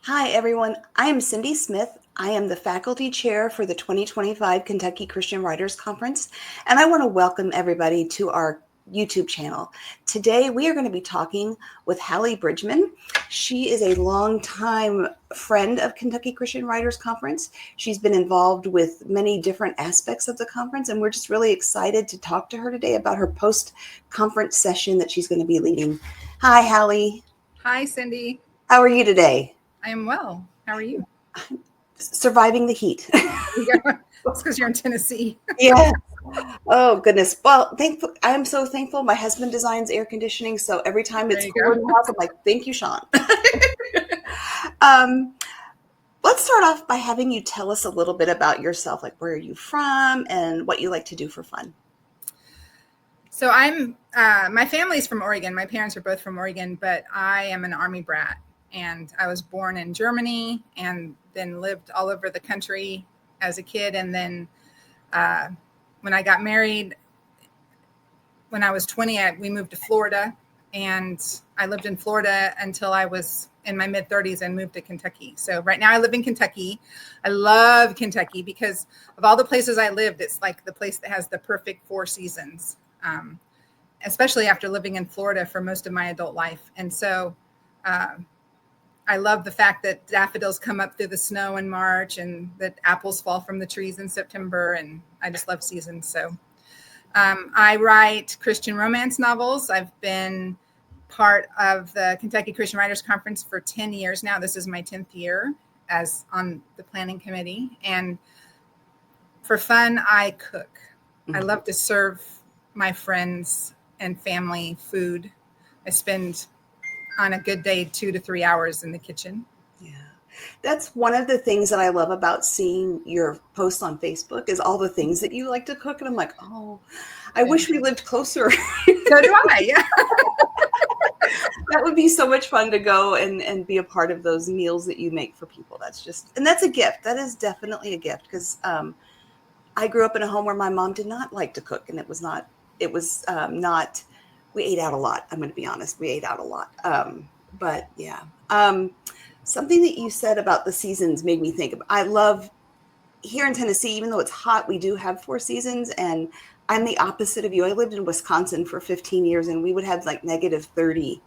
Hi, everyone. I am Cindy Smith. I am the faculty chair for the 2025 Kentucky Christian Writers Conference, and I want to welcome everybody to our YouTube channel. Today, we are going to be talking with Hallee Bridgeman. She is a longtime friend of Kentucky Christian Writers Conference. She's been involved with many different aspects of the conference, and we're just really excited to talk to her today about her post-conference session that she's going to be leading. Hi, Hallee. Hi, Cindy. How are you today? I am well. How are you? Surviving the heat. It's because you're in Tennessee. Yeah. Oh, goodness. Well, I am so thankful. My husband designs air conditioning, so every time it's cool in the house, I'm like, thank you, Sean. Let's start off by having you tell us a little bit about yourself, like where are you from and what you like to do for fun. So my family's from Oregon. My parents are both from Oregon, but I am an Army brat. And I was born in Germany and then lived all over the country as a kid. And then when I got married, when I was 20, we moved to Florida. And I lived in Florida until I was in my mid-30s and moved to Kentucky. So right now I live in Kentucky. I love Kentucky because of all the places I lived, it's like the place that has the perfect 4 seasons, especially after living in Florida for most of my adult life. And so I love the fact that daffodils come up through the snow in March and that apples fall from the trees in September. And I just love seasons. So I write Christian romance novels. I've been part of the Kentucky Christian Writers Conference for 10 years now. This is my 10th year as on the planning committee. And for fun, I cook. I love to serve my friends and family food. I spend on a good day 2 to 3 hours in the kitchen. Yeah, that's one of the things that I love about seeing your posts on Facebook is all the things that you like to cook. And I'm like, oh, I wish we lived closer. So do I. Yeah. That would be so much fun to go and be a part of those meals that you make for people. And that's a gift. That is definitely a gift because I grew up in a home where my mom did not like to cook, and it was not, we ate out a lot. I'm going to be honest. We ate out a lot. But yeah. Something that you said about the seasons made me think of, I love here in Tennessee, even though it's hot, we do have 4 seasons. And I'm the opposite of you. I lived in Wisconsin for 15 years and we would have like -30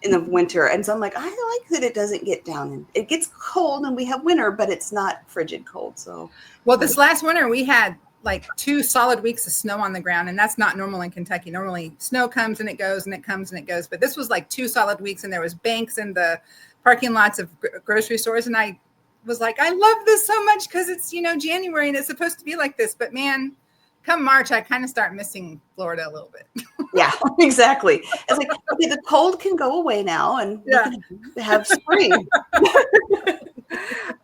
in the winter. And so I'm like, I like that it doesn't get down and it gets cold and we have winter, but it's not frigid cold. So, well, this last winter we had like 2 solid weeks of snow on the ground. And that's not normal in Kentucky. Normally snow comes and it goes and it comes and it goes. But this was like 2 solid weeks and there was banks in the parking lots of grocery stores. And I was like, I love this so much because it's, January and it's supposed to be like this. But man, come March, I kind of start missing Florida a little bit. Yeah, exactly. It's like, okay, the cold can go away now and we can have spring.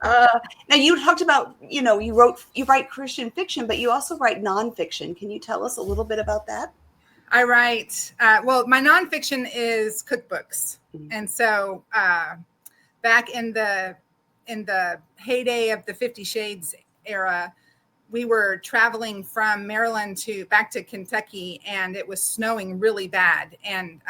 Now you talked about, you write Christian fiction, but you also write nonfiction. Can you tell us a little bit about that? I write, well, my nonfiction is cookbooks. Mm-hmm. And so back in the heyday of the 50 Shades era, we were traveling from Maryland back to Kentucky, and it was snowing really bad. And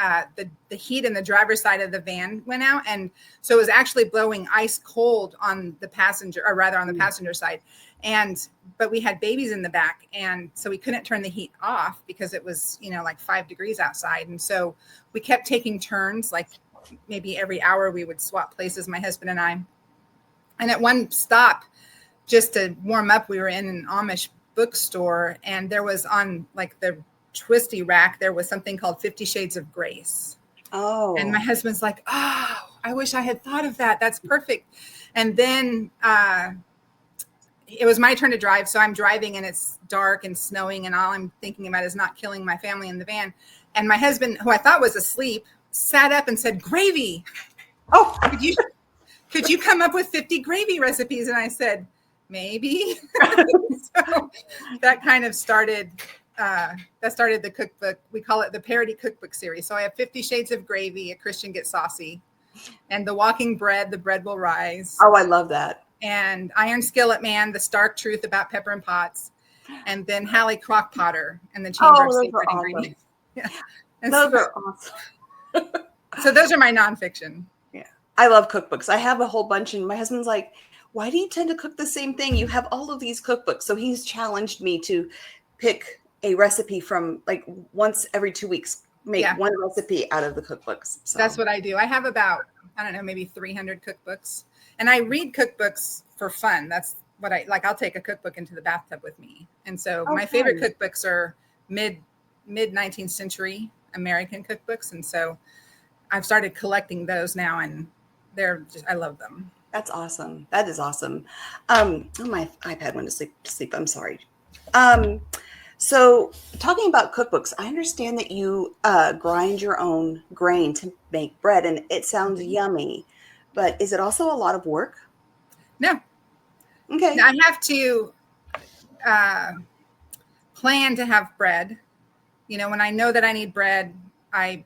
the heat in the driver's side of the van went out. And so it was actually blowing ice cold on the passenger, or rather on the passenger side. But we had babies in the back. And so we couldn't turn the heat off because it was, like 5 degrees outside. And so we kept taking turns, like maybe every hour we would swap places, my husband and I. And at one stop, just to warm up, we were in an Amish bookstore, and there was on like the twisty rack, there was something called 50 Shades of Grace. Oh. And my husband's like, oh, I wish I had thought of that. That's perfect. And then it was my turn to drive. So I'm driving and it's dark and snowing, and all I'm thinking about is not killing my family in the van. And my husband, who I thought was asleep, sat up and said, gravy. Oh, could you come up with 50 gravy recipes? And I said, maybe. So that kind of started the cookbook. We call it the parody cookbook series. So I have 50 Shades of Gravy, A Christian Gets Saucy, and The Walking Bread, The Bread Will Rise. Oh, I love that. And Iron Skillet Man, The Stark Truth About Pepper and Pots, and then Hallie Crockpotter and the Chamber of Sacred Ingredients. Yeah. Those are awesome. So those are my nonfiction. Yeah. I love cookbooks. I have a whole bunch, and my husband's like, why do you tend to cook the same thing? You have all of these cookbooks. So he's challenged me to pick a recipe from like once every 2 weeks, make one recipe out of the cookbooks. So that's what I do. I have about, I don't know, maybe 300 cookbooks, and I read cookbooks for fun. That's what I like. I'll take a cookbook into the bathtub with me. And so my favorite cookbooks are mid 19th century American cookbooks. And so I've started collecting those now, and I love them. That's awesome. That is awesome. My iPad went to sleep. I'm sorry. So talking about cookbooks, I understand that you grind your own grain to make bread, and it sounds yummy, but is it also a lot of work? No. Okay. Now, I have to plan to have bread. When I know that I need bread, I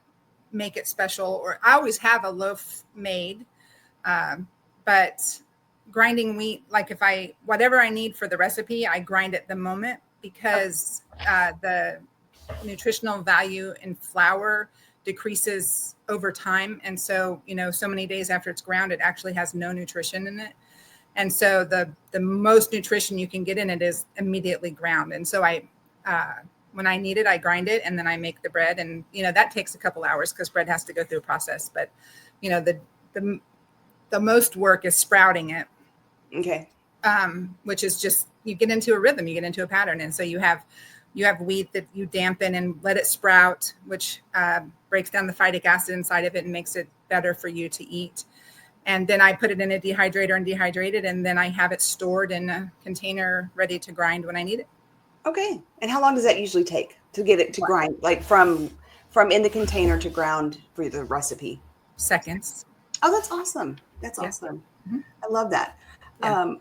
make it special, or I always have a loaf made. But grinding wheat, like whatever I need for the recipe, I grind at the moment, because the nutritional value in flour decreases over time. And so, so many days after it's ground, it actually has no nutrition in it. And so the most nutrition you can get in it is immediately ground. And so when I need it, I grind it, and then I make the bread. And, that takes a couple hours because bread has to go through a process. But, the most work is sprouting it. Okay. Which is just, you get into a rhythm, you get into a pattern. And so you have wheat that you dampen and let it sprout, which breaks down the phytic acid inside of it and makes it better for you to eat. And then I put it in a dehydrator and dehydrate it. And then I have it stored in a container ready to grind when I need it. Okay. And how long does that usually take to get it to grind, like from in the container to ground for the recipe? Seconds. Oh, that's awesome. That's awesome. Mm-hmm. I love that. Yeah.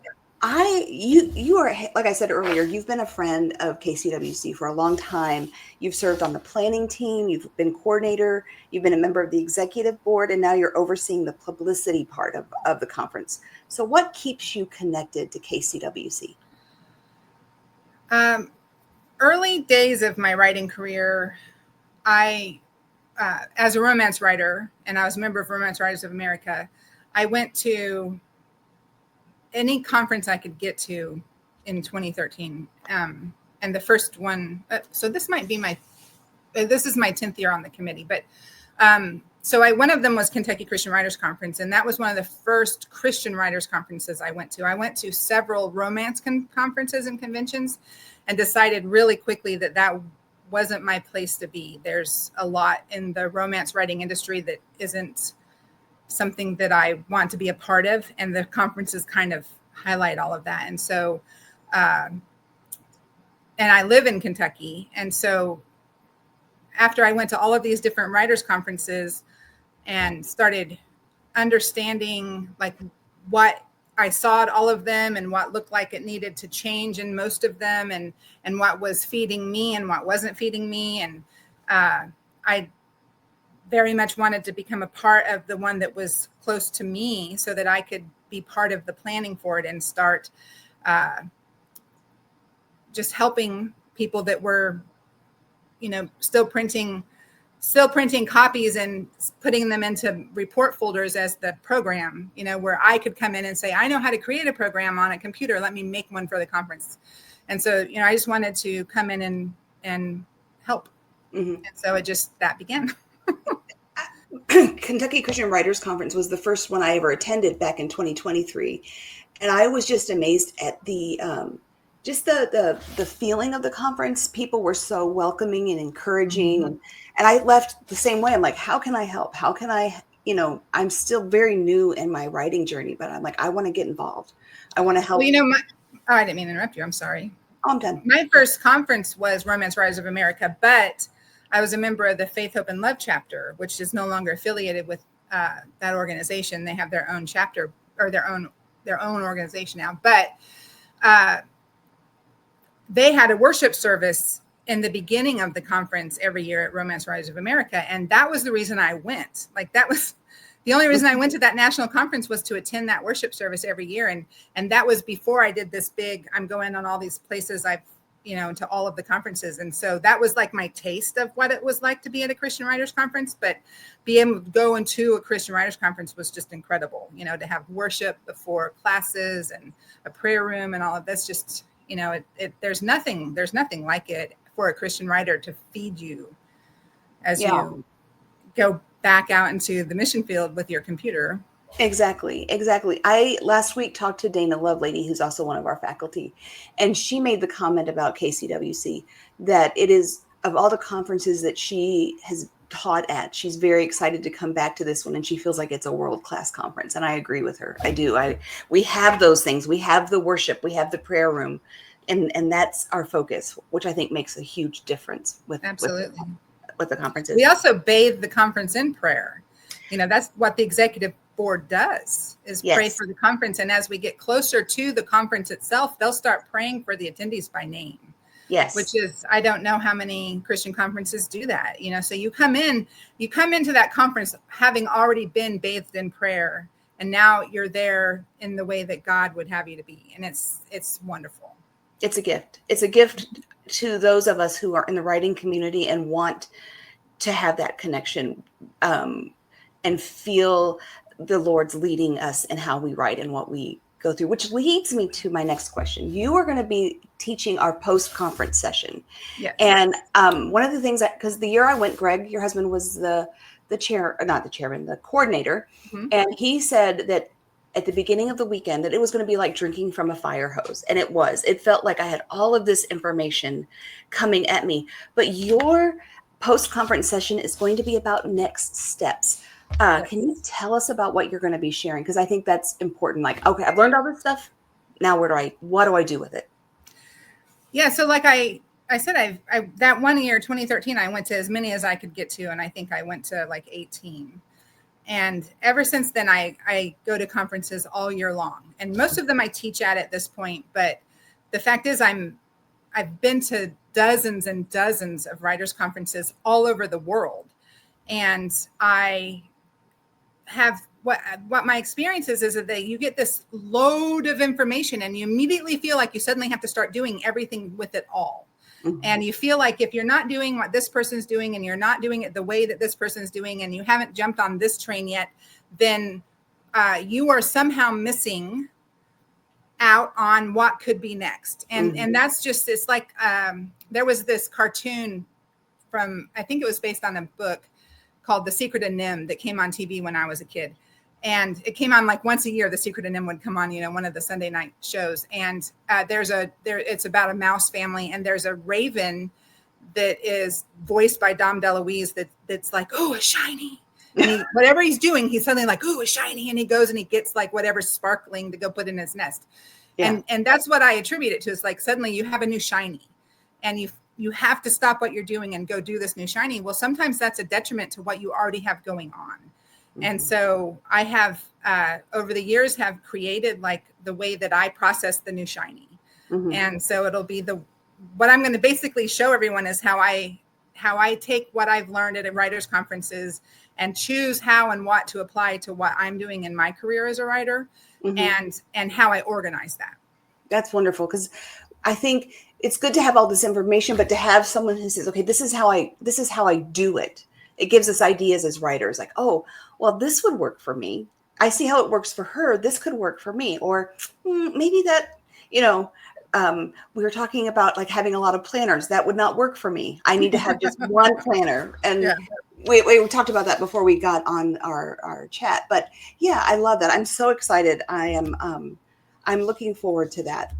You are, like I said earlier, you've been a friend of KCWC for a long time. You've served on the planning team. You've been coordinator. You've been a member of the executive board, and now you're overseeing the publicity part of the conference. So what keeps you connected to KCWC? Early days of my writing career, I, as a romance writer, and I was a member of Romance Writers of America, I went to any conference I could get to in 2013. And the first one, so this is my 10th year on the committee, but one of them was Kentucky Christian Writers Conference. And that was one of the first Christian writers conferences I went to. I went to several romance conferences and conventions, and decided really quickly that wasn't my place to be. There's a lot in the romance writing industry that isn't something that I want to be a part of. And the conferences kind of highlight all of that. And so, and I live in Kentucky. And so after I went to all of these different writers conferences and started understanding like what I saw at all of them and what looked like it needed to change in most of them, and what was feeding me and what wasn't feeding me. And I very much wanted to become a part of the one that was close to me so that I could be part of the planning for it and start just helping people that were, still printing copies and putting them into report folders as the program, where I could come in and say, I know how to create a program on a computer. Let me make one for the conference. And so, I just wanted to come in and help. Mm-hmm. And so that began. Kentucky Christian Writers Conference was the first one I ever attended back in 2023. And I was just amazed at the feeling of the conference. People were so welcoming and encouraging. Mm-hmm. And I left the same way. I'm like, how can I help? How can I, I'm still very new in my writing journey, but I'm like, I want to get involved. I want to help. Well, I didn't mean to interrupt you. I'm sorry. Oh, I'm done. My first conference was Romance Writers of America, but I was a member of the Faith, Hope, and Love chapter, which is no longer affiliated with that organization. They have their own chapter, or their own organization now. But they had a worship service in the beginning of the conference every year at Romance Writers of America. And that was the reason I went. Like, that was the only reason I went to that national conference, was to attend that worship service every year. And that was before I did this big, I'm going on all these places. I've to all of the conferences. And so that was like my taste of what it was like to be at a Christian Writers Conference, but being able to go into a Christian Writers Conference was just incredible, to have worship before classes and a prayer room and all of this. Just, there's nothing like it for a Christian writer to feed you as you go back out into the mission field with your computer. Exactly. I last week talked to Dana Lovelady, who's also one of our faculty, and she made the comment about KCWC that it is, of all the conferences that she has taught at, she's very excited to come back to this one, and she feels like it's a world-class conference. And I agree with her. I do. We have those things. We have the worship. We have the prayer room, and that's our focus, which I think makes a huge difference with absolutely with the conferences. We also bathe the conference in prayer. That's what the executive board does, is pray for the conference. And as we get closer to the conference itself, they'll start praying for the attendees by name. Yes. Which is, I don't know how many Christian conferences do that. So you come into that conference having already been bathed in prayer, and now you're there in the way that God would have you to be. And it's wonderful. It's a gift. It's a gift to those of us who are in the writing community and want to have that connection, and feel the Lord's leading us in how we write and what we go through, which leads me to my next question. You are going to be teaching our post-conference session. Yes. And one of the things because the year I went, Greg, your husband, was the chair, not the chairman, the coordinator. Mm-hmm. And he said that at the beginning of the weekend that it was going to be like drinking from a fire hose. And it felt like I had all of this information coming at me. But your post-conference session is going to be about next steps. Can you tell us about what you're going to be sharing? Because I think that's important. Like, okay, I've learned all this stuff. Now what do I do with it? Yeah. So like I said, I that one year, 2013, I went to as many as I could get to. And I think I went to like 18. And ever since then, I go to conferences all year long. And most of them I teach at this point. But the fact is I've been to dozens and dozens of writers' conferences all over the world. And I have what my experience is that you get this load of information and you immediately feel like you suddenly have to start doing everything with it all. Mm-hmm. And you feel like if you're not doing what this person's doing and you're not doing it the way that this person's doing and you haven't jumped on this train yet, then you are somehow missing out on what could be next. And and that's just, it's like there was this cartoon from, I think it was based on a book called The Secret of Nim that came on TV when I was a kid. And it came on like once a year. The Secret of Nim would come on, one of the Sunday night shows. And it's about a mouse family, and there's a raven that is voiced by Dom DeLuise that's like, oh, it's shiny. And whatever he's doing, he's suddenly like, oh, it's shiny. And he goes and he gets like whatever's sparkling to go put in his nest. Yeah. And that's what I attribute it to. It's like suddenly you have a new shiny, and you have to stop what you're doing and go do this new shiny. Well, sometimes that's a detriment to what you already have going on. Mm-hmm. And so I have, over the years, have created like the way that I process the new shiny. Mm-hmm. And so it'll be what I'm going to basically show everyone is how I take what I've learned at writers' conferences and choose how and what to apply to what I'm doing in my career as a writer, mm-hmm. and how I organize that. That's wonderful, because I think it's good to have all this information, but to have someone who says, okay, this is how I do it. It gives us ideas as writers, like, oh, well, this would work for me. I see how it works for her. This could work for me. Or maybe that, we were talking about like having a lot of planners. That would not work for me. I need to have just one planner. And yeah. we talked about that before we got on our chat. But yeah, I love that. I'm so excited. I'm looking forward to that.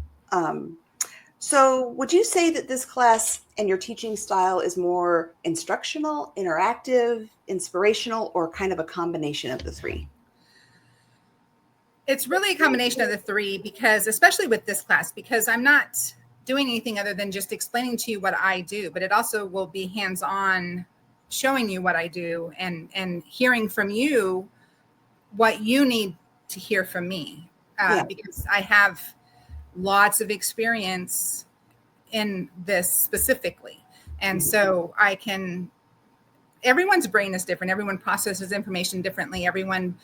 So would you say that this class and your teaching style is more instructional, interactive, inspirational, or kind of a combination of the three? It's really a combination of the three, because especially with this class, because I'm not doing anything other than just explaining to you what I do, but it also will be hands-on, showing you what I do and hearing from you what you need to hear from me, because I have lots of experience in this specifically. And so everyone's brain is different. Everyone processes information differently. Everyone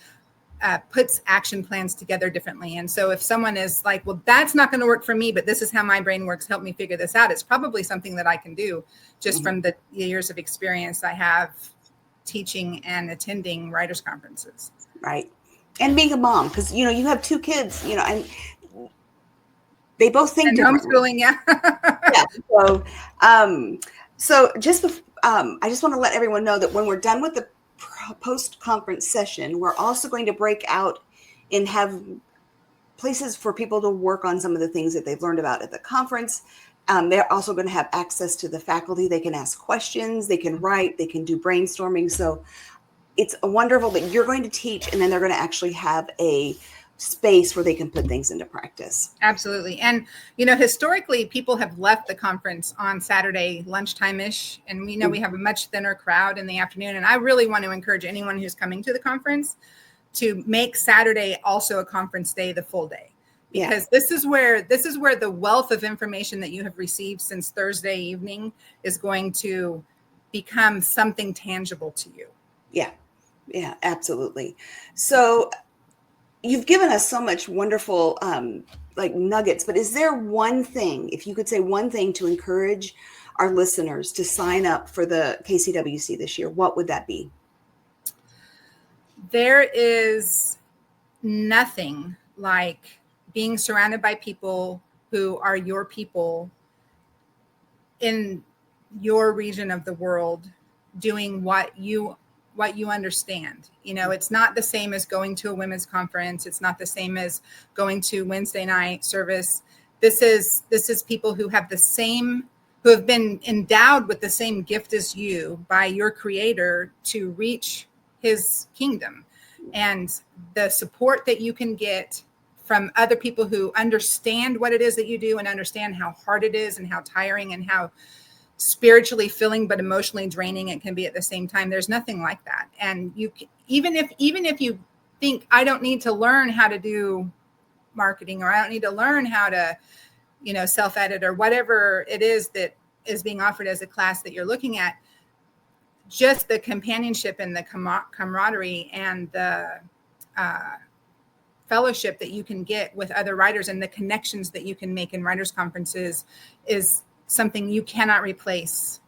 puts action plans together differently. And so if someone is like, well, that's not going to work for me, but this is how my brain works, help me figure this out, it's probably something that I can do just from the years of experience I have teaching and attending writers' conferences. Right. And being a mom, because, you know, you have 2 kids, you know, and they both think differently. Homeschooling, yeah. Yeah. So just, I just want to let everyone know that when we're done with the post-conference session, we're also going to break out and have places for people to work on some of the things that they've learned about at the conference. They're also going to have access to the faculty. They can ask questions, they can write, they can do brainstorming. So it's wonderful that you're going to teach, and then they're going to actually have a space where they can put things into practice. Absolutely. And, you know, historically, people have left the conference on Saturday lunchtime-ish, and we know we have a much thinner crowd in the afternoon. And I really want to encourage anyone who's coming to the conference to make Saturday also a conference day, the full day, because this is where the wealth of information that you have received since Thursday evening is going to become something tangible to you. Yeah, absolutely. So you've given us so much wonderful like nuggets, but is there one thing, if you could say one thing to encourage our listeners to sign up for the KCWC this year, what would that be? There is nothing like being surrounded by people who are your people in your region of the world, doing what you understand. You know, it's not the same as going to a women's conference. It's not the same as going to Wednesday night service. This is people who have who have been endowed with the same gift as you by your Creator to reach His kingdom. And the support that you can get from other people who understand what it is that you do and understand how hard it is and how tiring and how spiritually filling but emotionally draining it can be at the same time. There's nothing like that. And you even if you think, I don't need to learn how to do marketing, or I don't need to learn how to, you know, self-edit, or whatever it is that is being offered as a class that you're looking at, just the companionship and the camaraderie and the fellowship that you can get with other writers and the connections that you can make in writers' conferences is something you cannot replace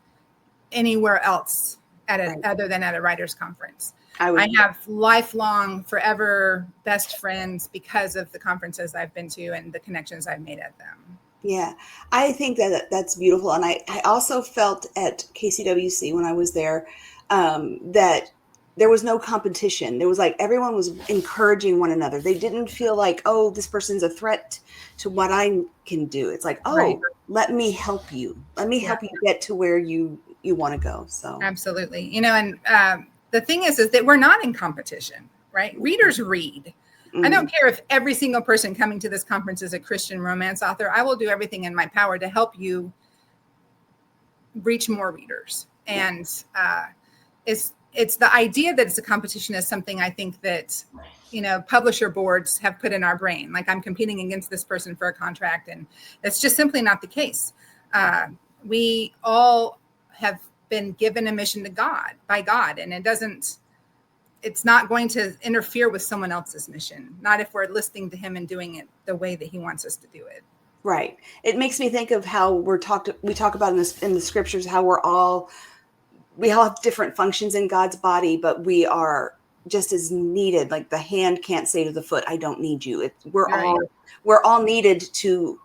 anywhere else other than at a writers' conference. I have lifelong, forever best friends because of the conferences I've been to and the connections I've made at them. Yeah, I think that's beautiful. And I also felt at KCWC when I was there that there was no competition. There was like, everyone was encouraging one another. They didn't feel like, oh, this person's a threat to what I can do. It's like, oh, right, let me help you. Let me help you get to where you want to go. So absolutely. You know, and the thing is that we're not in competition, right? Readers read. I don't care if every single person coming to this conference is a Christian romance author. I will do everything in my power to help you reach more readers. And it's the idea that it's a competition is something I think that, you know, publisher boards have put in our brain. Like, I'm competing against this person for a contract, and it's just simply not the case. We all have been given a mission by God, and it's not going to interfere with someone else's mission. Not if we're listening to Him and doing it the way that He wants us to do it. Right. It makes me think of how we talk about in the scriptures, how we all have different functions in God's body, but we are just as needed. Like, the hand can't say to the foot, I don't need you. We're all needed to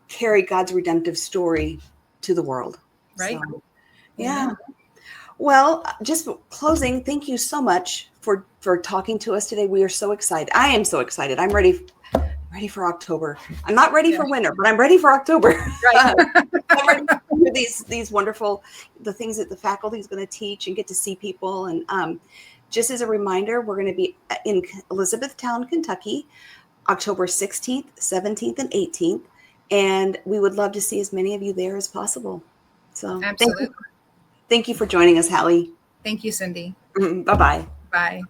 carry God's redemptive story to the world. Right. So, yeah. Well, just closing, thank you so much for talking to us today. We are so excited. I am so excited. I'm ready for October. I'm not ready for winter, but I'm ready for October. Right. I'm ready for these wonderful, the things that the faculty is going to teach and get to see people. And just as a reminder, we're going to be in Elizabethtown, Kentucky, October 16th, 17th, and 18th. And we would love to see as many of you there as possible. So absolutely. Thank you for joining us, Hallee. Thank you, Cindy. Bye-bye. Bye.